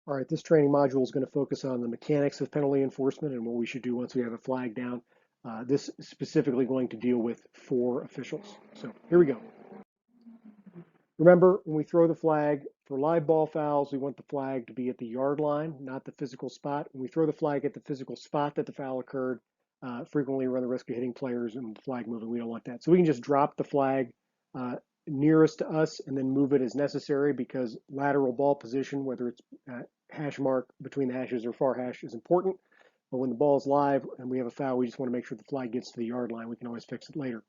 All right, this training module is going to focus on the mechanics of penalty enforcement and what we should do once we have a flag down. This is specifically going to deal with 4 officials. So here we go. Remember, when we throw the flag for live ball fouls, we want the flag to be at the yard line, not the physical spot. When we throw the flag at the physical spot that the foul occurred, frequently run the risk of hitting players and the flag moving. We don't want that. So we can just drop the flag nearest to us and then move it as necessary, because lateral ball position, whether it's hash mark between the hashes or far hash, is important. But when the ball is live and we have a foul, we just want to make sure the flag gets to the yard line. We can always fix it later.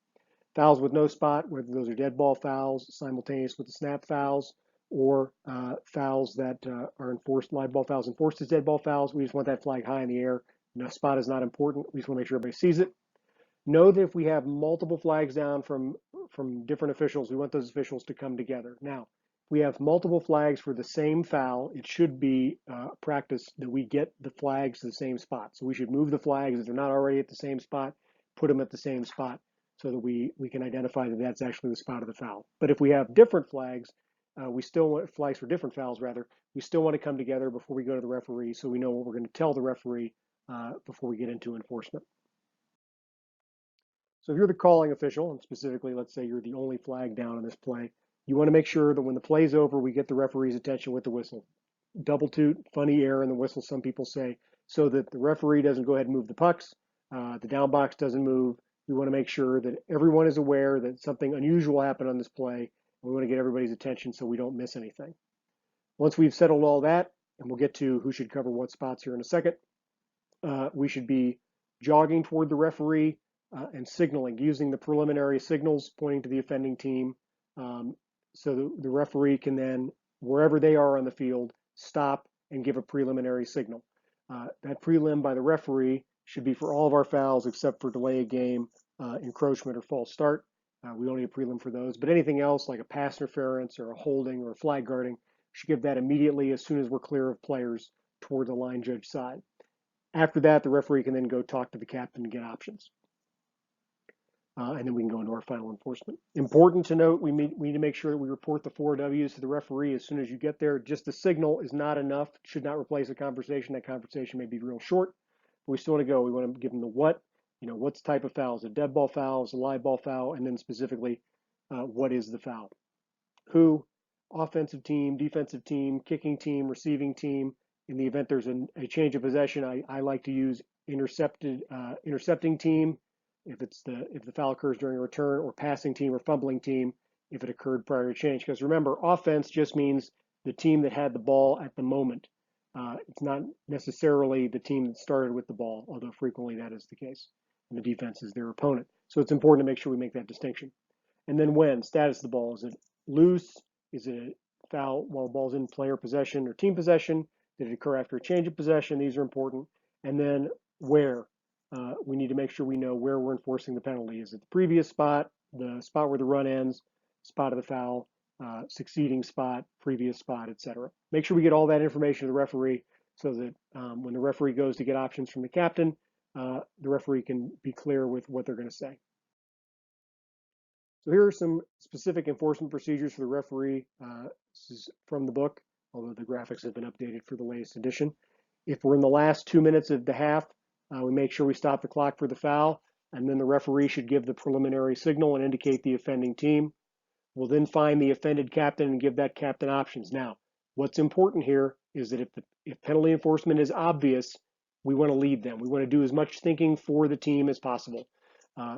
Fouls with no spot, whether those are dead ball fouls, simultaneous with the snap fouls, or fouls that are enforced, live ball fouls enforced as dead ball fouls, we just want that flag high in the air. No spot is not important. We just want to make sure everybody sees it. Know that if we have multiple flags down from different officials, we want those officials to come together. Now, if we have multiple flags for the same foul, it should be practice that we get the flags to the same spot. So we should move the flags if they're not already at the same spot, put them at the same spot so that we can identify that that's actually the spot of the foul. But if we have different flags, we still want flags for different fouls rather, we still want to come together before we go to the referee so we know what we're going to tell the referee before we get into enforcement. So if you're the calling official, and specifically, let's say you're the only flag down in this play, you want to make sure that when the play's over, we get the referee's attention with the whistle. Double toot, funny air in the whistle, some people say, so that the referee doesn't go ahead and move the pucks, the down box doesn't move. We want to make sure that everyone is aware that something unusual happened on this play, and we want to get everybody's attention so we don't miss anything. Once we've settled all that, and we'll get to who should cover what spots here in a second, we should be jogging toward the referee and signaling, using the preliminary signals pointing to the offending team, so the referee can then, wherever they are on the field, stop and give a preliminary signal. That prelim by the referee should be for all of our fouls except for delay a game, encroachment, or false start. We don't need a prelim for those, but anything else like a pass interference or a holding or a flag guarding, should give that immediately as soon as we're clear of players toward the line judge side. After that, the referee can then go talk to the captain to get options. And then we can go into our final enforcement. Important to note, we need to make sure that we report the 4 W's to the referee as soon as you get there. Just the signal is not enough, should not replace a conversation. That conversation may be real short. But we still want to go. We want to give them the what, what's the type of foul? Is it a dead ball foul? Is it a live ball foul? And then specifically, what is the foul? Who, offensive team, defensive team, kicking team, receiving team. In the event there's a change of possession, I like to use intercepting team if the foul occurs during a return, or passing team or fumbling team if it occurred prior to change. Because remember, offense just means the team that had the ball at the moment. It's not necessarily the team that started with the ball, although frequently that is the case. And the defense is their opponent. So it's important to make sure we make that distinction. And then when, status of the ball. Is it loose? Is it a foul while the ball's in player possession or team possession? Did it occur after a change of possession? These are important. And then where? We need to make sure we know where we're enforcing the penalty. Is it the previous spot, the spot where the run ends, spot of the foul, succeeding spot, previous spot, etc. Make sure we get all that information to the referee so that when the referee goes to get options from the captain, the referee can be clear with what they're going to say. So here are some specific enforcement procedures for the referee. This is from the book, although the graphics have been updated for the latest edition. If we're in the last 2 minutes of the half, we make sure we stop the clock for the foul, and then the referee should give the preliminary signal and indicate the offending team. We'll then find the offended captain and give that captain options. Now, what's important here is that if penalty enforcement is obvious, we want to lead them. We want to do as much thinking for the team as possible.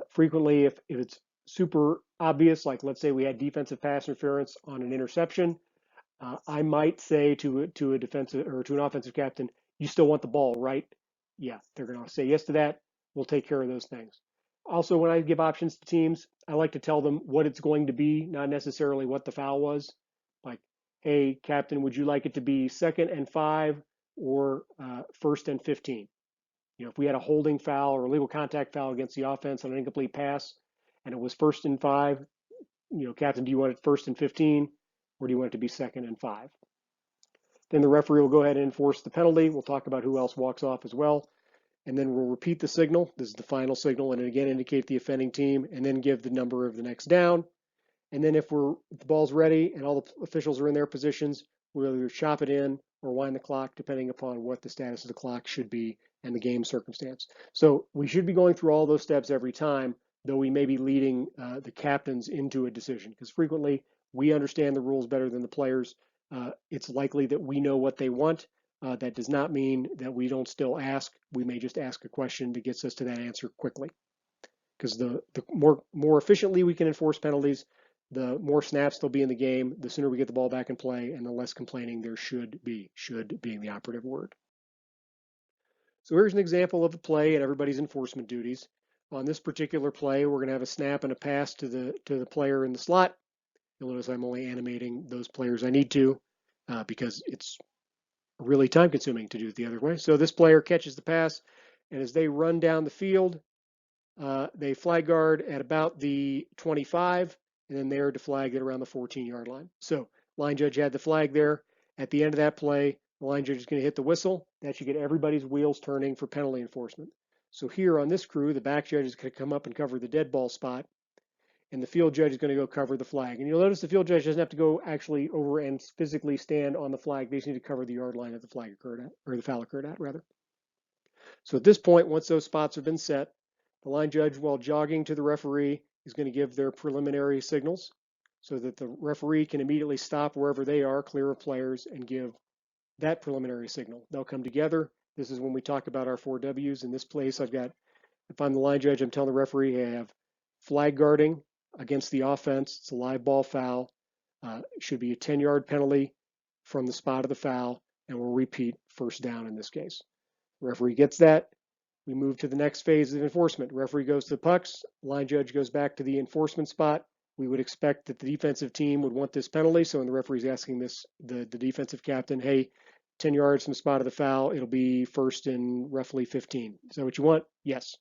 Frequently, if it's super obvious, like let's say we had defensive pass interference on an interception, I might say to a defensive or to an offensive captain, "You still want the ball, right?" Yeah, they're going to say yes to that. We'll take care of those things. Also, when I give options to teams, I like to tell them what it's going to be, not necessarily what the foul was. Like, hey, captain, would you like it to be 2nd and 5 or 1st and 15? If we had a holding foul or illegal contact foul against the offense on an incomplete pass, and it was 1st and 5, captain, do you want it 1st and 15, or do you want it to be 2nd and 5? Then the referee will go ahead and enforce the penalty. We'll talk about who else walks off as well. And then we'll repeat the signal. This is the final signal, and again indicate the offending team, and then give the number of the next down. And then if the ball's ready and all the officials are in their positions, we'll either chop it in or wind the clock, depending upon what the status of the clock should be and the game circumstance. So we should be going through all those steps every time, though we may be leading the captains into a decision, because frequently we understand the rules better than the players. It's likely that we know what they want. That does not mean that we don't still ask. We may just ask a question that gets us to that answer quickly. Because the more efficiently we can enforce penalties, the more snaps there'll be in the game, the sooner we get the ball back in play, and the less complaining there should be, should being the operative word. So here's an example of a play and everybody's enforcement duties. On this particular play, we're going to have a snap and a pass to the player in the slot. You'll notice I'm only animating those players I need to because it's really time consuming to do it the other way. So this player catches the pass, and as they run down the field, they flag guard at about the 25, and then they're to flag at around the 14-yard line. So line judge had the flag there. At the end of that play, the line judge is going to hit the whistle. That should get everybody's wheels turning for penalty enforcement. So here on this crew, the back judge is going to come up and cover the dead ball spot, and the field judge is going to go cover the flag. And you'll notice the field judge doesn't have to go actually over and physically stand on the flag. They just need to cover the yard line that the flag occurred at, or the foul occurred at, rather. So at this point, once those spots have been set, the line judge, while jogging to the referee, is going to give their preliminary signals so that the referee can immediately stop wherever they are, clear of players, and give that preliminary signal. They'll come together. This is when we talk about our 4 W's. In this place, I've got, if I'm the line judge, I'm telling the referee, hey, I have flag guarding against the offense. It's a live ball foul. It should be a 10-yard penalty from the spot of the foul, and we'll repeat first down in this case. The referee gets that. We move to the next phase of enforcement. The referee goes to the pucks. Line judge goes back to the enforcement spot. We would expect that the defensive team would want this penalty. So when the referee's asking the defensive captain, hey, 10 yards from the spot of the foul, it'll be first and roughly 15. Is that what you want? Yes.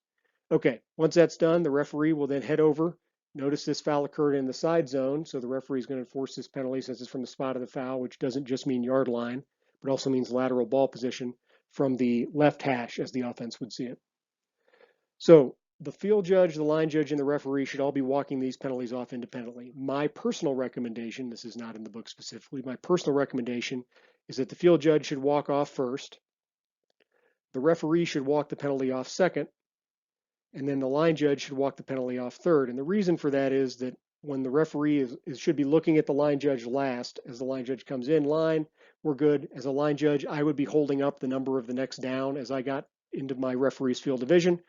Okay, once that's done, the referee will then head over. Notice this foul occurred in the side zone, so the referee is going to enforce this penalty since it's from the spot of the foul, which doesn't just mean yard line, but also means lateral ball position from the left hash, as the offense would see it. So the field judge, the line judge, and the referee should all be walking these penalties off independently. My personal recommendation, this is not in the book specifically, my personal recommendation is that the field judge should walk off first, the referee should walk the penalty off second, and then the line judge should walk the penalty off third. And the reason for that is that when the referee should be looking at the line judge last, as the line judge comes in line, we're good. As a line judge, I would be holding up the number of the next down as I got into my referee's field of vision.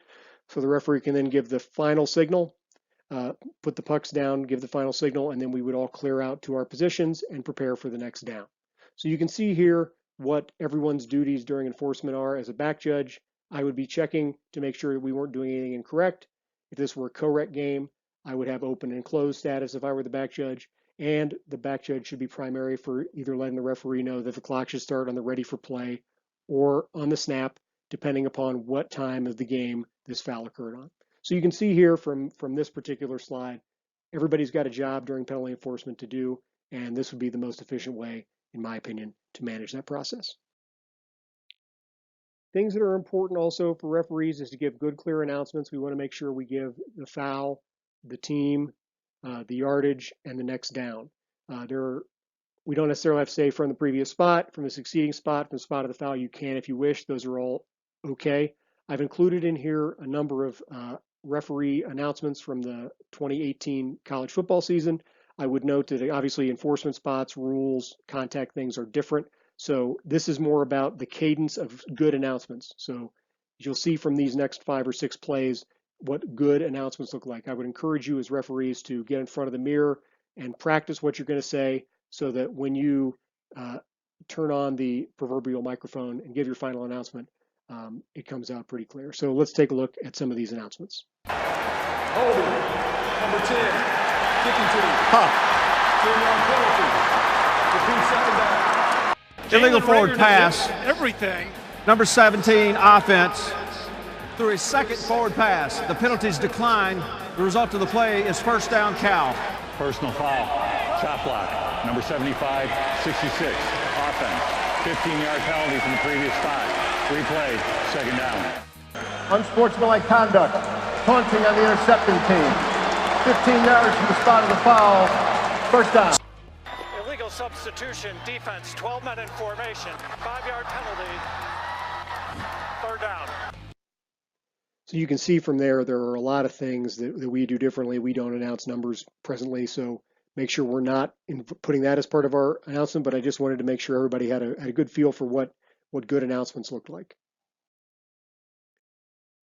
So the referee can then give the final signal, put the pucks down, give the final signal, and then we would all clear out to our positions and prepare for the next down. So you can see here what everyone's duties during enforcement are. As a back judge, I would be checking to make sure that we weren't doing anything incorrect. If this were a correct game, I would have open and closed status if I were the back judge, and the back judge should be primary for either letting the referee know that the clock should start on the ready for play or on the snap, depending upon what time of the game this foul occurred on. So you can see here from this particular slide, everybody's got a job during penalty enforcement to do, and this would be the most efficient way, in my opinion, to manage that process. Things that are important also for referees is to give good, clear announcements. We want to make sure we give the foul, the team, the yardage, and the next down. We don't necessarily have to say from the previous spot, from the succeeding spot, from the spot of the foul. You can if you wish. Those are all okay. I've included in here a number of referee announcements from the 2018 college football season. I would note that obviously enforcement spots, rules, contact things are different. So this is more about the cadence of good announcements. So you'll see from these next 5 or 6 plays what good announcements look like. I would encourage you as referees to get in front of the mirror and practice what you're going to say so that when you turn on the proverbial microphone and give your final announcement, it comes out pretty clear. So let's take a look at some of these announcements. Holding, number 10, kicking team. 10-yard penalty. Repeat second down. Illegal forward pass. Everything. Number 17, offense, through his second forward pass. The penalties decline. The result of the play is first down, Cal. Personal foul, shot block, number 75, 66, offense. 15-yard penalty from the previous spot. Replay, second down. Unsportsmanlike conduct, taunting on the intercepting team. 15 yards from the spot of the foul, first down. Illegal substitution, defense, 12 men in formation, 5-yard penalty, 3rd down. So you can see from there are a lot of things that we do differently. We don't announce numbers presently, so make sure we're not putting that as part of our announcement, but I just wanted to make sure everybody had a good feel for what good announcements looked like.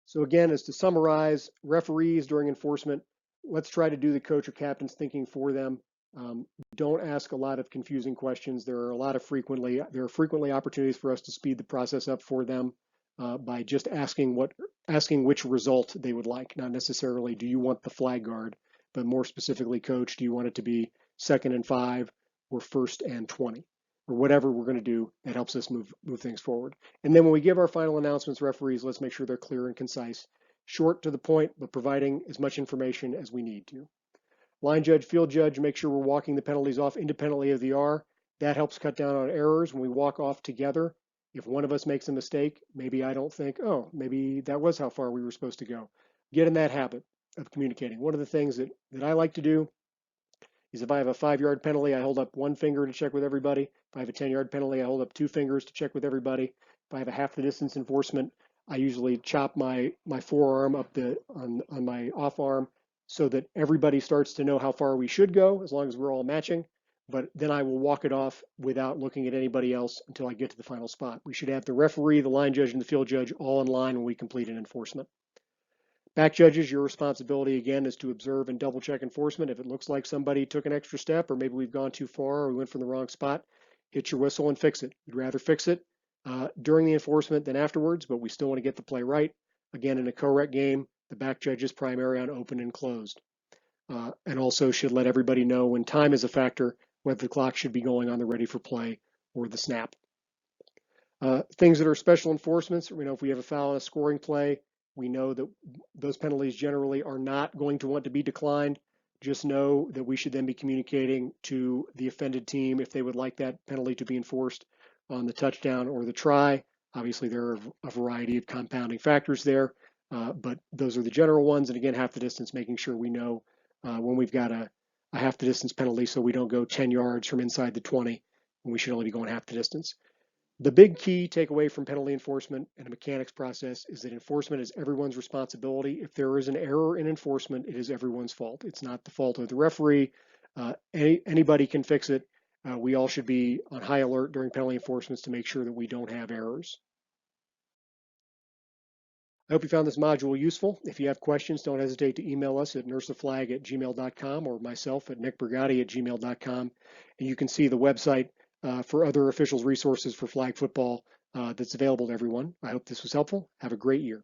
So again, as to summarize, referees during enforcement, let's try to do the coach or captain's thinking for them. Don't ask a lot of confusing questions. There are frequently opportunities for us to speed the process up for them by just asking which result they would like. Not necessarily, do you want the flag guard, but more specifically, coach, do you want it to be 2nd and 5 or 1st and 20? Or whatever we're going to do that helps us move things forward. And then when we give our final announcements, referees, let's make sure they're clear and concise, short to the point, but providing as much information as we need to. Line judge, field judge, make sure we're walking the penalties off independently of the R. That helps cut down on errors when we walk off together. If one of us makes a mistake, maybe I don't think, oh, maybe that was how far we were supposed to go. Get in that habit of communicating. One of the things that I like to do is if I have a 5-yard penalty, I hold up 1 finger to check with everybody. If I have a 10-yard penalty, I hold up 2 fingers to check with everybody. If I have a half the distance enforcement, I usually chop my forearm up on my off arm so that everybody starts to know how far we should go as long as we're all matching. But then I will walk it off without looking at anybody else until I get to the final spot. We should have the referee, the line judge, and the field judge all in line when we complete an enforcement. Back judges, your responsibility again is to observe and double check enforcement. If it looks like somebody took an extra step or maybe we've gone too far or we went from the wrong spot, hit your whistle and fix it. We'd rather fix it during the enforcement than afterwards, but we still want to get the play right. Again, in a co-rec game, the back judge is primary on open and closed. And also should let everybody know when time is a factor, whether the clock should be going on the ready for play or the snap. Things that are special enforcements, if we have a foul on a scoring play, we know that those penalties generally are not going to want to be declined. Just know that we should then be communicating to the offended team if they would like that penalty to be enforced on the touchdown or the try. Obviously, there are a variety of compounding factors there, but those are the general ones. And again, half the distance, making sure we know when we've got a half the distance penalty so we don't go 10 yards from inside the 20 and we should only be going half the distance. The big key takeaway from penalty enforcement and a mechanics process is that enforcement is everyone's responsibility. If there is an error in enforcement, it is everyone's fault. It's not the fault of the referee. Anybody can fix it. We all should be on high alert during penalty enforcements to make sure that we don't have errors. I hope you found this module useful. If you have questions, don't hesitate to email us at nirsaflag@gmail.com or myself at nickbrigati@gmail.com. And you can see the website for other officials' resources for flag football that's available to everyone. I hope this was helpful. Have a great year.